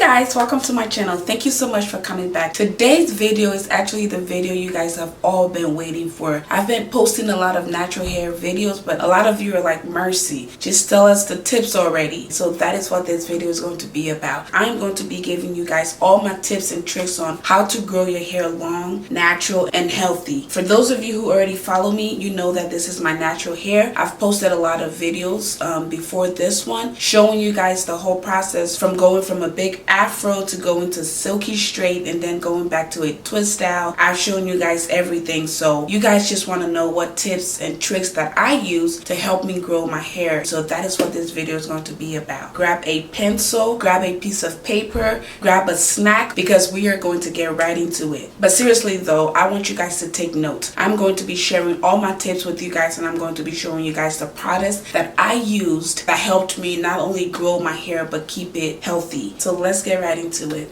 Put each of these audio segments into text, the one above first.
guys, welcome to my channel. Thank you so much for coming back. Today's video is actually the video you guys have all been waiting for. I've been posting a lot of natural hair videos, but a lot of you are like, Mercy, just tell us the tips already. So that is what this video is going to be about. I'm going to be giving you guys all my tips and tricks on how to grow your hair long, natural, and healthy. For those of you who already follow me, you know that this is my natural hair. I've posted a lot of videos before this one showing you guys the whole process from going from a big afro to going to silky straight and then going back to a twist style. I've shown you guys everything, so you guys just want to know what tips and tricks that I use to help me grow my hair. So that is what this video is going to be about. Grab a pencil, grab a piece of paper, grab a snack, because we are going to get right into it. But seriously though, I want you guys to take note. I'm going to be sharing all my tips with you guys, and I'm going to be showing you guys the products that I used that helped me not only grow my hair but keep it healthy. So let's get right into it.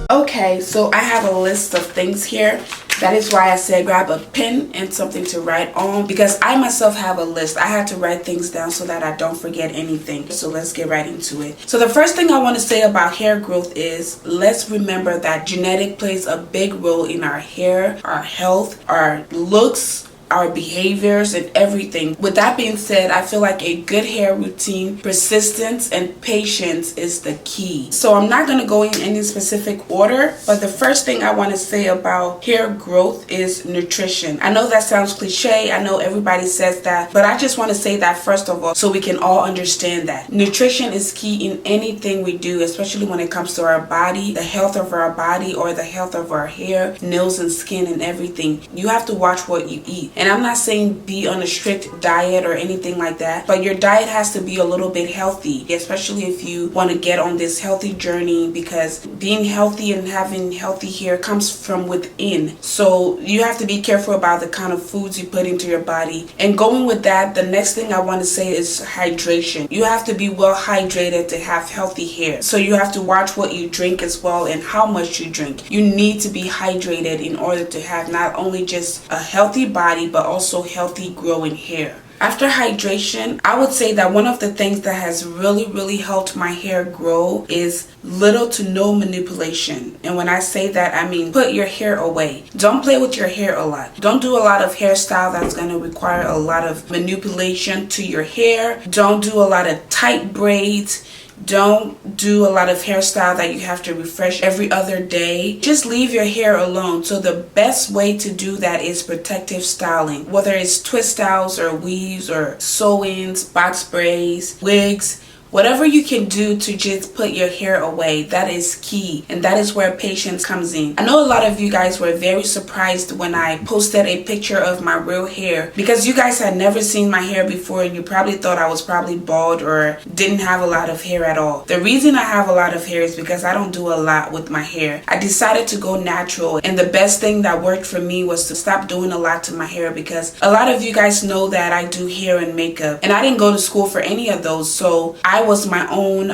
Okay, so I have a list of things here. That is why I said grab a pen and something to write on, because I myself have a list. I had to write things down so that I don't forget anything. So let's get right into it. So the first thing I want to say about hair growth is let's remember that genetic plays a big role in our hair, our health, our looks, our behaviors, and everything. With that being said, I feel like a good hair routine, persistence, and patience is the key. So I'm not going to go in any specific order, but the first thing I want to say about hair growth is nutrition. I know that sounds cliche. I know everybody says that, but I just want to say that first of all so we can all understand that nutrition is key in anything we do, especially when it comes to our body, the health of our body, or the health of our hair, nails, and skin, and everything. You have to watch what you eat. And I'm not saying be on a strict diet or anything like that, but your diet has to be a little bit healthy, especially if you want to get on this healthy journey, because being healthy and having healthy hair comes from within. So you have to be careful about the kind of foods you put into your body. And going with that, the next thing I want to say is hydration. You have to be well hydrated to have healthy hair. So you have to watch what you drink as well and how much you drink. You need to be hydrated in order to have not only just a healthy body, but also healthy growing hair. After hydration, I would say that one of the things that has really helped my hair grow is little to no manipulation. And when I say that, I mean put your hair away. Don't play with your hair a lot. Don't do a lot of hairstyle that's going to require a lot of manipulation to your hair. Don't do a lot of tight braids. Don't do a lot of hairstyle that you have to refresh every other day. Just leave your hair alone. So the best way to do that is protective styling, whether it's twist styles or weaves or sew-ins, box braids, wigs. Whatever you can do to just put your hair away, that is key. And that is where patience comes in. I know a lot of you guys were very surprised when I posted a picture of my real hair, because you guys had never seen my hair before and you probably thought I was probably bald or didn't have a lot of hair at all. The reason I have a lot of hair is because I don't do a lot with my hair. I decided to go natural, and the best thing that worked for me was to stop doing a lot to my hair, because a lot of you guys know that I do hair and makeup, and I didn't go to school for any of those. So I was my own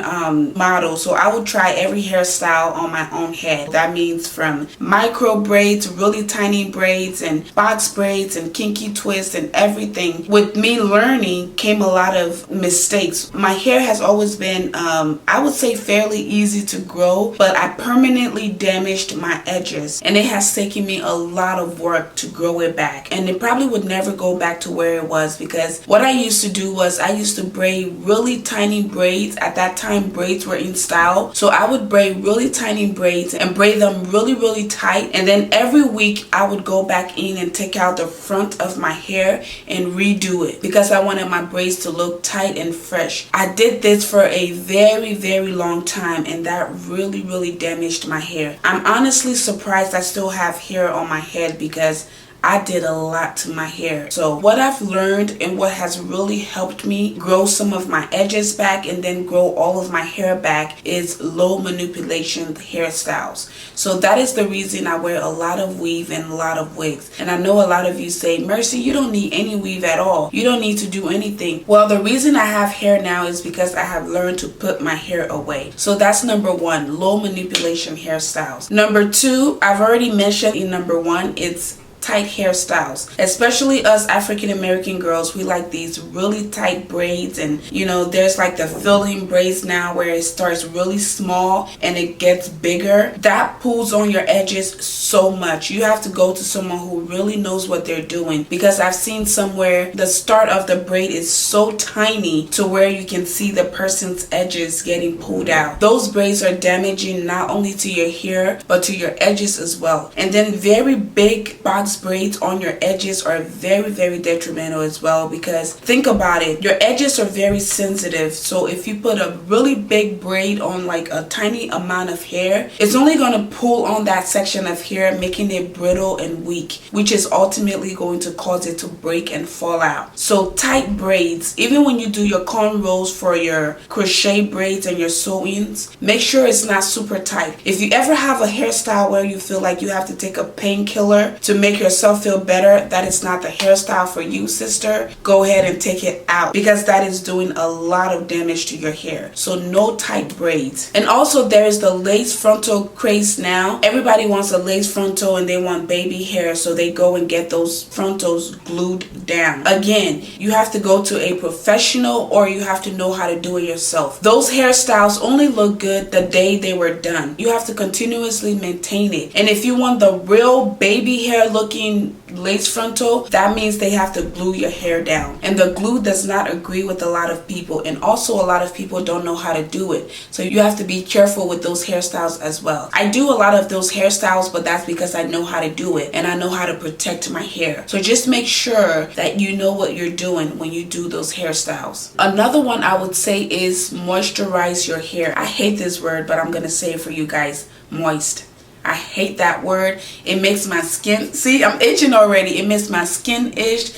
model, so I would try every hairstyle on my own head. That means from micro braids, really tiny braids, and box braids, and kinky twists, and everything. With me learning came a lot of mistakes. My hair has always been I would say fairly easy to grow, but I permanently damaged my edges, and it has taken me a lot of work to grow it back, and it probably would never go back to where it was, because what I used to do was I used to braid really tiny braids. At that time, braids were in style, so I would braid really tiny braids and braid them really tight, and then every week I would go back in and take out the front of my hair and redo it, because I wanted my braids to look tight and fresh. I did this for a very long time, and that really damaged my hair. I'm honestly surprised I still have hair on my head, because I did a lot to my hair. So what I've learned and what has really helped me grow some of my edges back and then grow all of my hair back is low manipulation hairstyles. So that is the reason I wear a lot of weave and a lot of wigs. And I know a lot of you say, Mercy, you don't need any weave at all. You don't need to do anything. Well, the reason I have hair now is because I have learned to put my hair away. So that's number one, low manipulation hairstyles. Number two, I've already mentioned in number one, it's tight hairstyles, especially us African American girls. We like these really tight braids, and you know, there's like the filling braids now where it starts really small and it gets bigger. That pulls on your edges so much. You have to go to someone who really knows what they're doing, because I've seen somewhere the start of the braid is so tiny to where you can see the person's edges getting pulled out. Those braids are damaging not only to your hair but to your edges as well. And then very big box braids on your edges are very detrimental as well, because think about it, your edges are very sensitive. So if you put a really big braid on like a tiny amount of hair, it's only going to pull on that section of hair, making it brittle and weak, which is ultimately going to cause it to break and fall out. So tight braids, even when you do your cornrows for your crochet braids and your sew-ins, make sure it's not super tight. If you ever have a hairstyle where you feel like you have to take a painkiller to make yourself feel better, that is not the hairstyle for you, sister. Go ahead and take it out, because that is doing a lot of damage to your hair. So no tight braids. And also there is the lace frontal craze now. Everybody wants a lace frontal and they want baby hair, so they go and get those frontals glued down. Again, you have to go to a professional, or you have to know how to do it yourself. Those hairstyles only look good the day they were done. You have to continuously maintain it. And if you want the real baby hair looking lace frontal, that means they have to glue your hair down, and the glue does not agree with a lot of people, and also a lot of people don't know how to do it. So you have to be careful with those hairstyles as well. I do a lot of those hairstyles, but that's because I know how to do it and I know how to protect my hair. So just make sure that you know what you're doing when you do those hairstyles. Another one I would say is moisturize your hair. I hate this word, but I'm gonna say it for you guys. Moist. I hate that word. It makes my skin, see, I'm itching already. It makes my skin itch.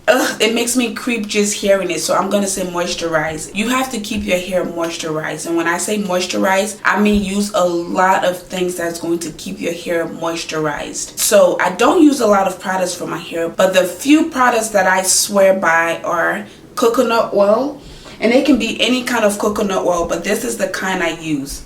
Ugh, it makes me creep just hearing it. So I'm gonna say moisturize. You have to keep your hair moisturized, and when I say moisturize, I mean use a lot of things that's going to keep your hair moisturized. So I don't use a lot of products for my hair, but the few products that I swear by are coconut oil, and it can be any kind of coconut oil, but this is the kind I use.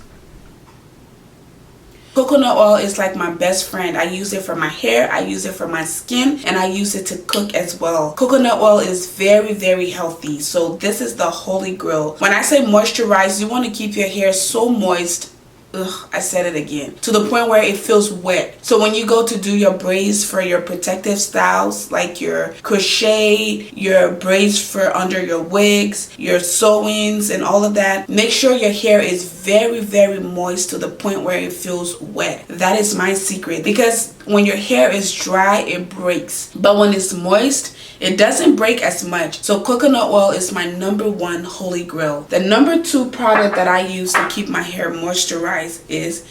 Coconut oil is like my best friend. I use it for my hair, I use it for my skin, and I use it to cook as well. Coconut oil is very healthy. So this is the holy grail. When I say moisturize, you want to keep your hair so moist. Ugh, I said it again. To the point where it feels wet. So when you go to do your braids for your protective styles, like your crochet, your braids for under your wigs, your sew-ins and all of that, make sure your hair is very moist to the point where it feels wet. That is my secret, because when your hair is dry, it breaks. But when it's moist, it doesn't break as much. So coconut oil is my #1 holy grail. The #2 product that I use to keep my hair moisturized is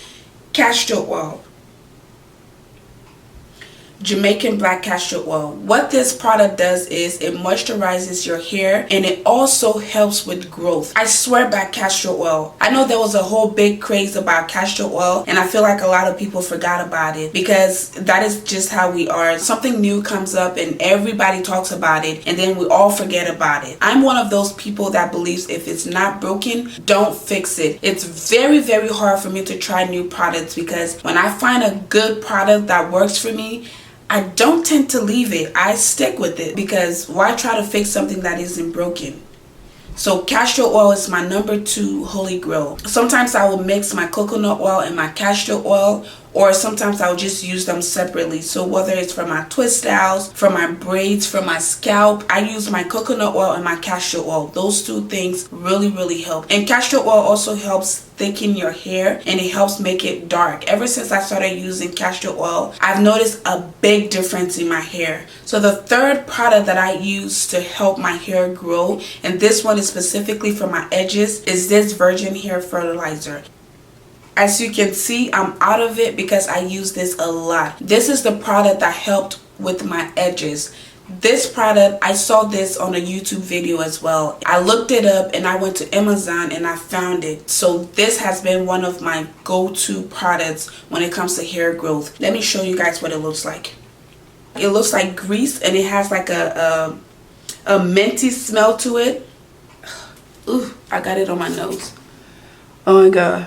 castor oil. Jamaican black castor oil. What this product does is it moisturizes your hair, and it also helps with growth. I swear by castor oil. I know there was a whole big craze about castor oil, and I feel like a lot of people forgot about it, because that is just how we are. Something new comes up and everybody talks about it, and then we all forget about it. I'm one of those people that believes if it's not broken, don't fix it. It's very hard for me to try new products, because when I find a good product that works for me, I don't tend to leave it. I stick with it, because why try to fix something that isn't broken? So castor oil is my #2 holy grail. Sometimes I will mix my coconut oil and my castor oil, or sometimes I'll just use them separately. So whether it's for my twist styles, for my braids, for my scalp, I use my coconut oil and my castor oil. Those two things really help. And castor oil also helps thicken your hair, and it helps make it dark. Ever since I started using castor oil, I've noticed a big difference in my hair. So the third product that I use to help my hair grow, and this one is specifically for my edges, is this virgin hair fertilizer. As you can see, I'm out of it because I use this a lot. This is the product that helped with my edges. This product, I saw this on a YouTube video as well. I looked it up and I went to Amazon and I found it. So this has been one of my go-to products when it comes to hair growth. Let me show you guys what it looks like. It looks like grease, and it has like a minty smell to it. Ooh, I got it on my nose. Oh my god.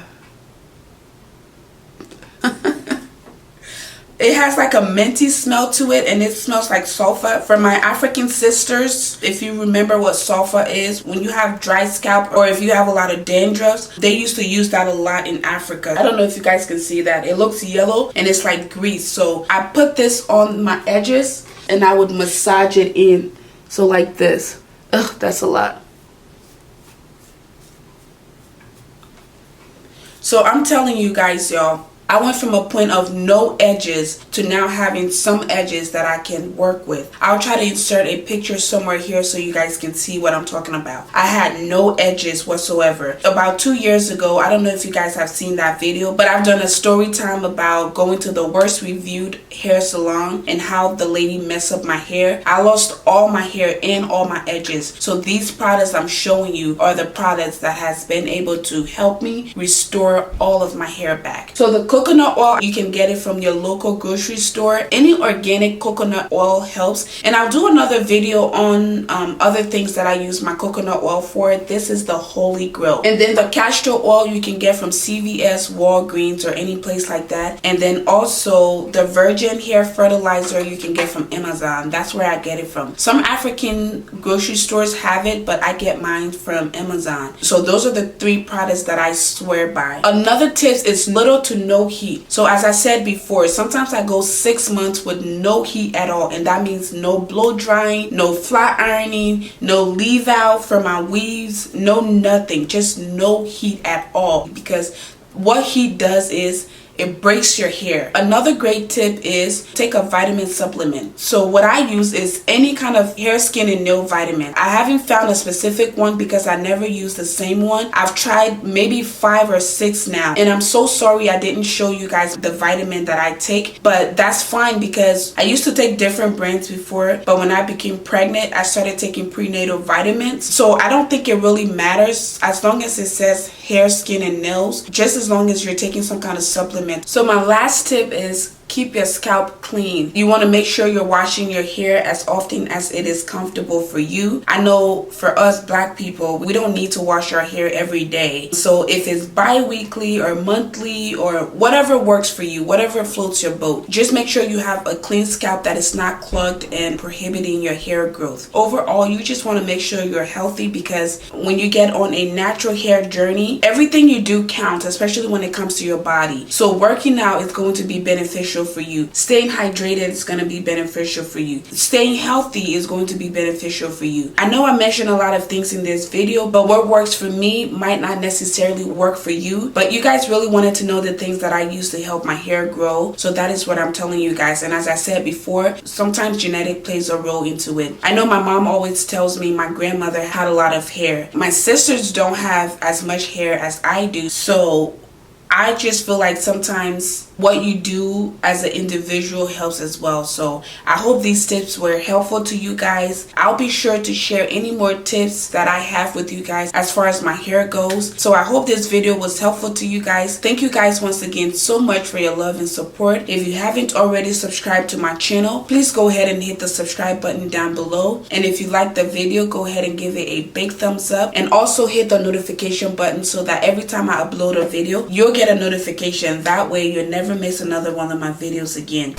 It has like a minty smell to it, and it smells like sulfur. For my African sisters, if you remember what sulfur is, when you have dry scalp or if you have a lot of dandruffs, they used to use that a lot in Africa. I don't know if you guys can see that. It looks yellow and it's like grease. So I put this on my edges and I would massage it in. So like this. Ugh, that's a lot. So I'm telling you guys, y'all, I went from a point of no edges to now having some edges that I can work with. I'll try to insert a picture somewhere here so you guys can see what I'm talking about. I had no edges whatsoever. About 2 years ago, I don't know if you guys have seen that video, but I've done a story time about going to the worst reviewed hair salon and how the lady messed up my hair. I lost all my hair and all my edges. So these products I'm showing you are the products that has been able to help me restore all of my hair back. So the coconut oil, you can get it from your local grocery store. Any organic coconut oil helps, and I'll do another video on other things that I use my coconut oil for. This is the holy grail. And then the castor oil you can get from CVS, Walgreens, or any place like that. And then also the virgin hair fertilizer you can get from Amazon. That's where I get it from. Some African grocery stores have it, but I get mine from Amazon. So those are the 3 products that I swear by. Another tip is little to no heat. So as I said before, sometimes I go 6 months with no heat at all, and that means no blow drying, no flat ironing, no leave out for my weaves, no nothing, just no heat at all, because what heat does is it breaks your hair. Another great tip is take a vitamin supplement. So what I use is any kind of hair, skin, and nail vitamin. I haven't found a specific one because I never use the same one. I've tried maybe 5 or 6 now, and I'm so sorry I didn't show you guys the vitamin that I take, but that's fine because I used to take different brands before, but when I became pregnant, I started taking prenatal vitamins. So I don't think it really matters as long as it says hair, skin, and nails, just as long as you're taking some kind of supplement. So my last tip is keep your scalp clean. You want to make sure you're washing your hair as often as it is comfortable for you. I know for us black people, we don't need to wash our hair every day. So if it's bi-weekly or monthly or whatever works for you, whatever floats your boat, just make sure you have a clean scalp that is not clogged and prohibiting your hair growth. Overall, you just want to make sure you're healthy, because when you get on a natural hair journey, everything you do counts, especially when it comes to your body. So working out is going to be beneficial for you. Staying hydrated is going to be beneficial for you. Staying healthy is going to be beneficial for you. I know I mentioned a lot of things in this video, but what works for me might not necessarily work for you. But you guys really wanted to know the things that I use to help my hair grow. So that is what I'm telling you guys. And as I said before, sometimes genetic plays a role into it. I know my mom always tells me my grandmother had a lot of hair. My sisters don't have as much hair as I do. So I just feel like sometimes what you do as an individual helps as well. So I hope these tips were helpful to you guys. I'll be sure to share any more tips that I have with you guys as far as my hair goes. So I hope this video was helpful to you guys. Thank you guys once again so much for your love and support. If you haven't already subscribed to my channel, please go ahead and hit the subscribe button down below. And if you liked the video, go ahead and give it a big thumbs up, and also hit the notification button so that every time I upload a video, you'll get a notification. That way you'll never miss another one of my videos again.